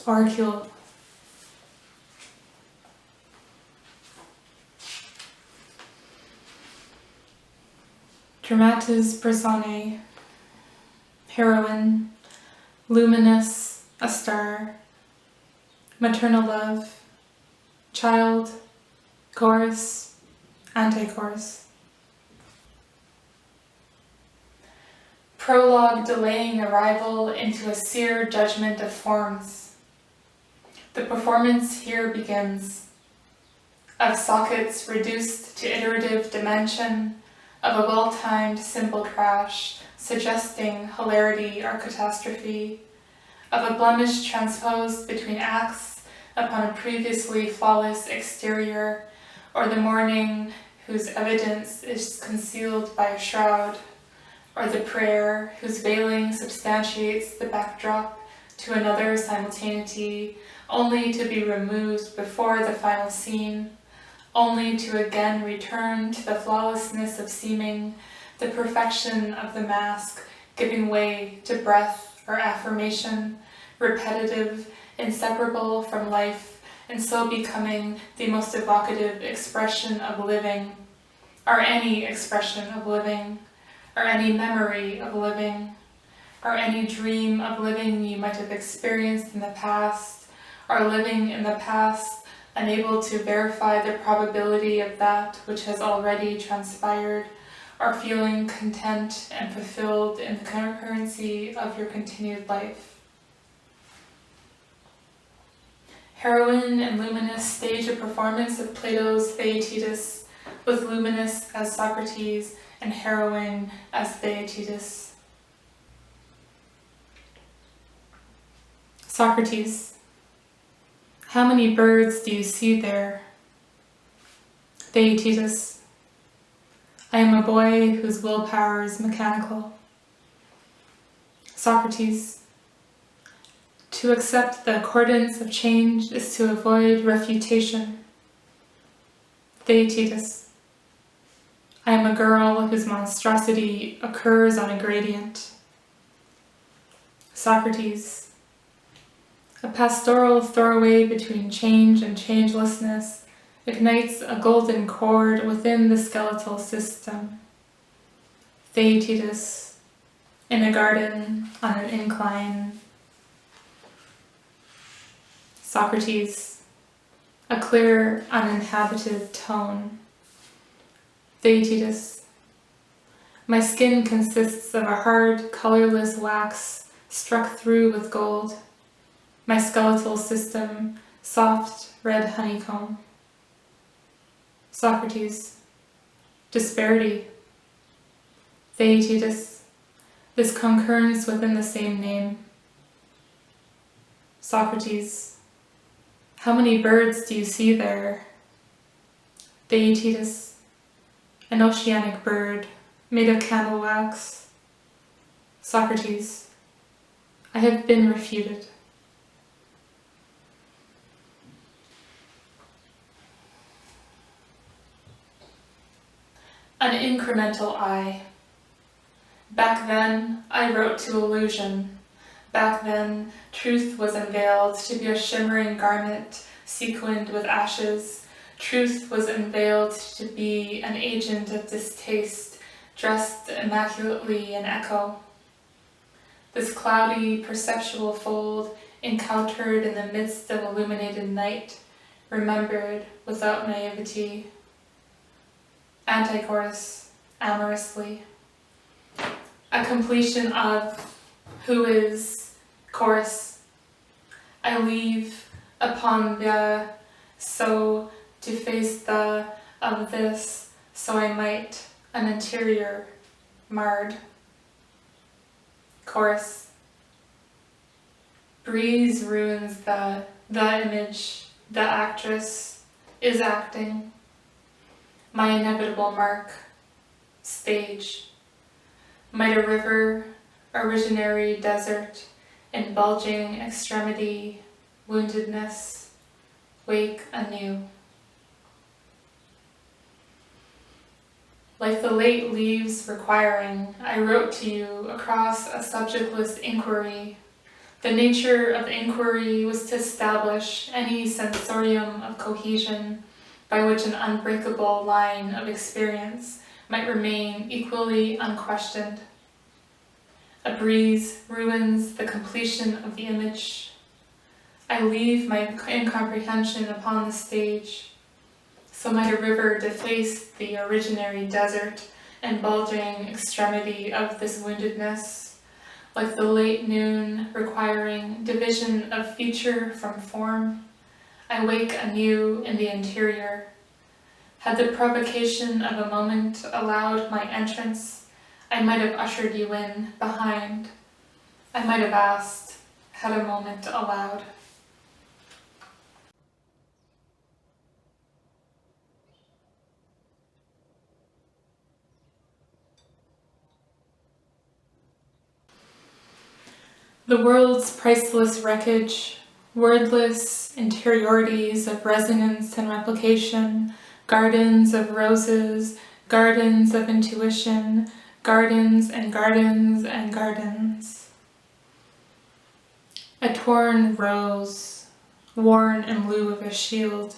OЯACULE. Dramatis personae, heroine, luminous, a star, maternal love, child, chorus, anti-chorus. Prologue delaying arrival into a sear judgment of forms. The performance here begins. Of sockets reduced to iterative dimension, of a well-timed cymbal crash suggesting hilarity or catastrophe, of a blemish transposed between acts upon a previously flawless exterior, or the morning whose evidence is concealed by a shroud, or the prayer whose veiling substantiates the backdrop to another simultaneity, only to be removed before the final scene, only to again return to the flawlessness of seeming, the perfection of the mask, giving way to breath or affirmation, repetitive, inseparable from life, and so becoming the most evocative expression of living, or any expression of living, or any memory of living, or any dream of living you might have experienced in the past, or living in the past, unable to verify the probability of that which has already transpired, or feeling content and fulfilled in the concurrency of your continued life. Heroine and Luminous stage a performance of Plato's Theaetetus, with Luminous as Socrates and Heroine as Theaetetus. Socrates. How many birds do you see there? Theaetetus. I am a boy whose willpower is mechanical. Socrates. To accept the accordance of change is to avoid refutation. Theaetetus. I am a girl whose monstrosity occurs on a gradient. Socrates. A pastoral throwaway between change and changelessness ignites a golden chord within the skeletal system. Theaetetus. In a garden on an incline. Socrates. A clear, uninhabited tone. Theaetetus. My skin consists of a hard, colorless wax struck through with gold. My skeletal system, soft red honeycomb. Socrates. Disparity. Theaetetus. This concurrence within the same name. Socrates. How many birds do you see there? Theaetetus. An oceanic bird, made of camel wax. Socrates. I have been refuted. An incremental I. Back then, I wrote to illusion. Back then, truth was unveiled to be a shimmering garment sequined with ashes. Truth was unveiled to be an agent of distaste, dressed immaculately in echo. This cloudy, perceptual fold, encountered in the midst of illuminated night, remembered without naivety. Anti-chorus, amorously. A completion of who is chorus. I leave upon the so to face the of this so I might an interior marred. Chorus. Breeze ruins the image, the actress is acting. My inevitable mark, stage. Might a river, originary desert, in bulging extremity, woundedness, wake anew. Like the late leaves requiring, I wrote to you across a subjectless inquiry, The nature of inquiry was to establish any sensorium of cohesion by which an unbreakable line of experience might remain equally unquestioned. A breeze ruins the completion of the image. I leave my incomprehension upon the stage. So might a river deface the originary desert and bulging extremity of this woundedness, like the late noon requiring division of feature from form. I wake anew in the interior. Had the provocation of a moment allowed my entrance, I might have ushered you in behind. I might have asked, had a moment allowed. The world's priceless wreckage, wordless interiorities of resonance and replication, gardens of roses, gardens of intuition, gardens and gardens and gardens. A torn rose, worn in lieu of a shield.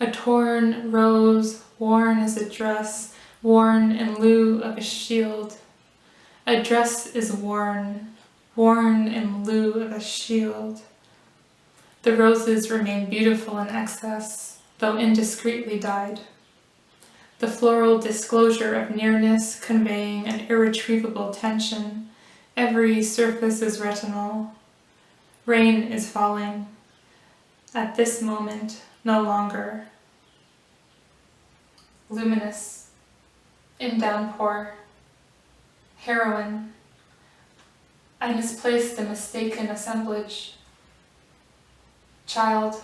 A torn rose, worn as a dress, worn in lieu of a shield. A dress is worn in lieu of a shield. The roses remain beautiful in excess, though indiscreetly dyed. The floral disclosure of nearness conveying an irretrievable tension. Every surface is retinal. Rain is falling. At this moment, no longer. Luminous. In downpour. Heroine. I misplaced a mistaken assemblage. Child.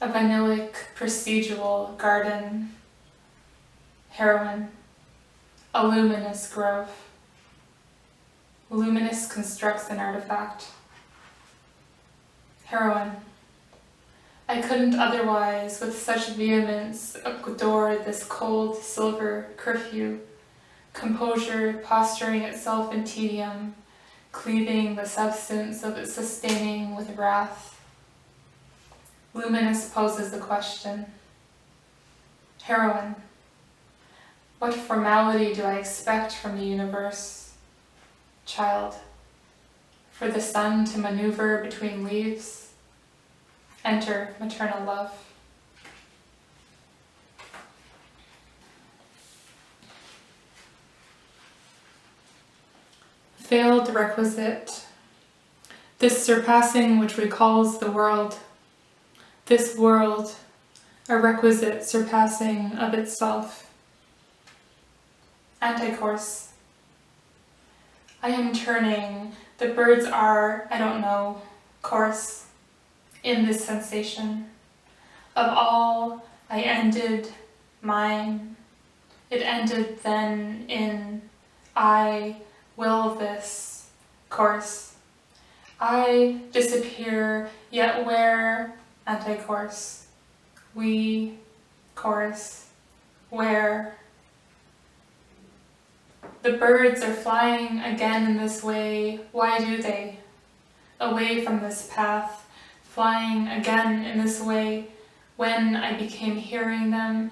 A vanillic procedural garden. Heroine. A luminous grove. Luminous constructs an artifact. Heroine. I couldn't otherwise with such vehemence adore this cold silver curfew, composure posturing itself in tedium, cleaving the substance of its sustaining with wrath. Luminous poses the question. Heroine. What formality do I expect from the universe? Child. For the sun to maneuver between leaves? Enter maternal love. Failed requisite. This surpassing which recalls the world. This world, a requisite surpassing of itself. Anticourse. I am turning, the birds are, I don't know, course. In this sensation. Of all, I ended mine. It ended then in I will this course. I disappear, yet where? Anticourse. We, chorus. Where? The birds are flying again in this way. Why do they? Away from this path. Flying again in this way, when I became hearing them,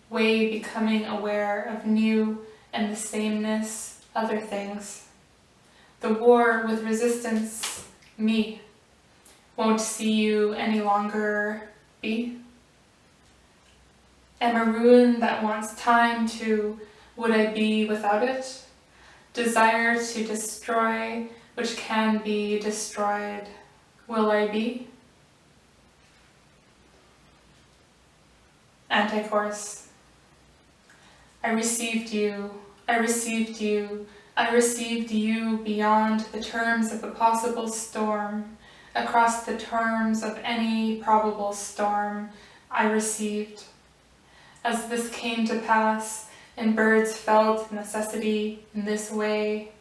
way becoming aware of new and the sameness, other things. The war with resistance, me, won't see you any longer be. Am a ruin that wants time to, would I be without it? Desire to destroy, which can be destroyed, will I be? Anticourse. I received you, I received you, I received you beyond the terms of a possible storm, across the terms of any probable storm, I received. As this came to pass, and birds felt necessity in this way,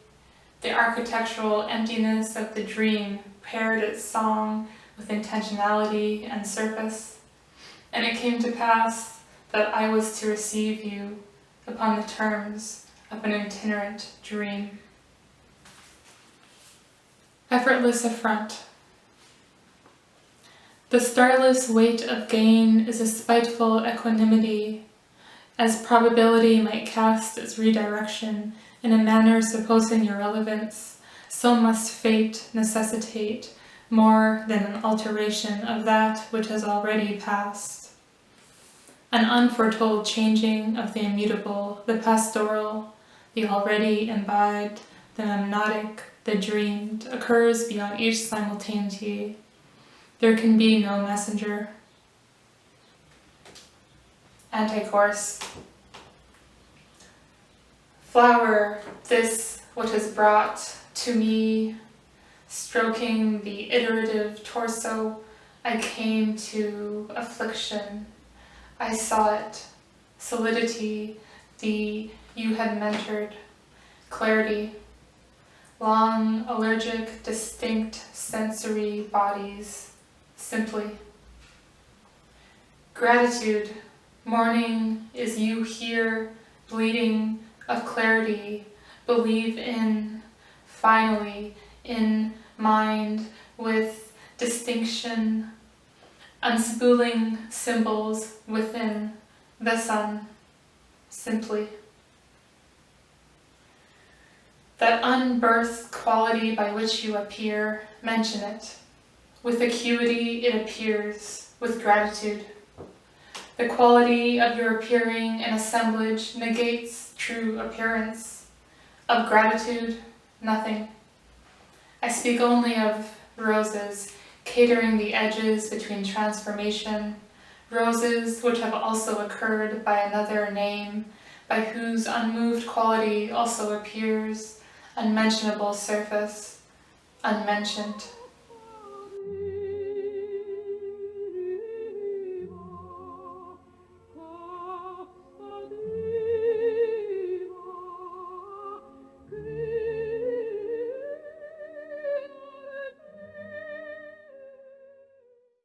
the architectural emptiness of the dream paired its song with intentionality and surface. And it came to pass that I was to receive you upon the terms of an itinerant dream. Effortless affront. The starless weight of gain is a spiteful equanimity, as probability might cast its redirection in a manner supposing irrelevance, so must fate necessitate more than an alteration of that which has already passed. An unforetold changing of the immutable, the pastoral, the already imbibed, the memnotic, the dreamed, occurs beyond each simultaneity. There can be no messenger. Anti-chorus. Flower, this what is brought to me, stroking the iterative torso, I came to affliction. I saw it, solidity, the you had mentored, clarity, long, allergic, distinct sensory bodies, simply. Gratitude, morning is you here, bleeding of clarity, believe in, finally, in mind, with distinction, unspooling symbols within the sun, simply. That unbirthed quality by which you appear, mention it. With acuity it appears, with gratitude. The quality of your appearing in assemblage negates true appearance. Of gratitude, nothing. I speak only of roses, catering the edges between transformation, roses which have also occurred by another name, by whose unmoved quality also appears, unmentionable surface, unmentioned.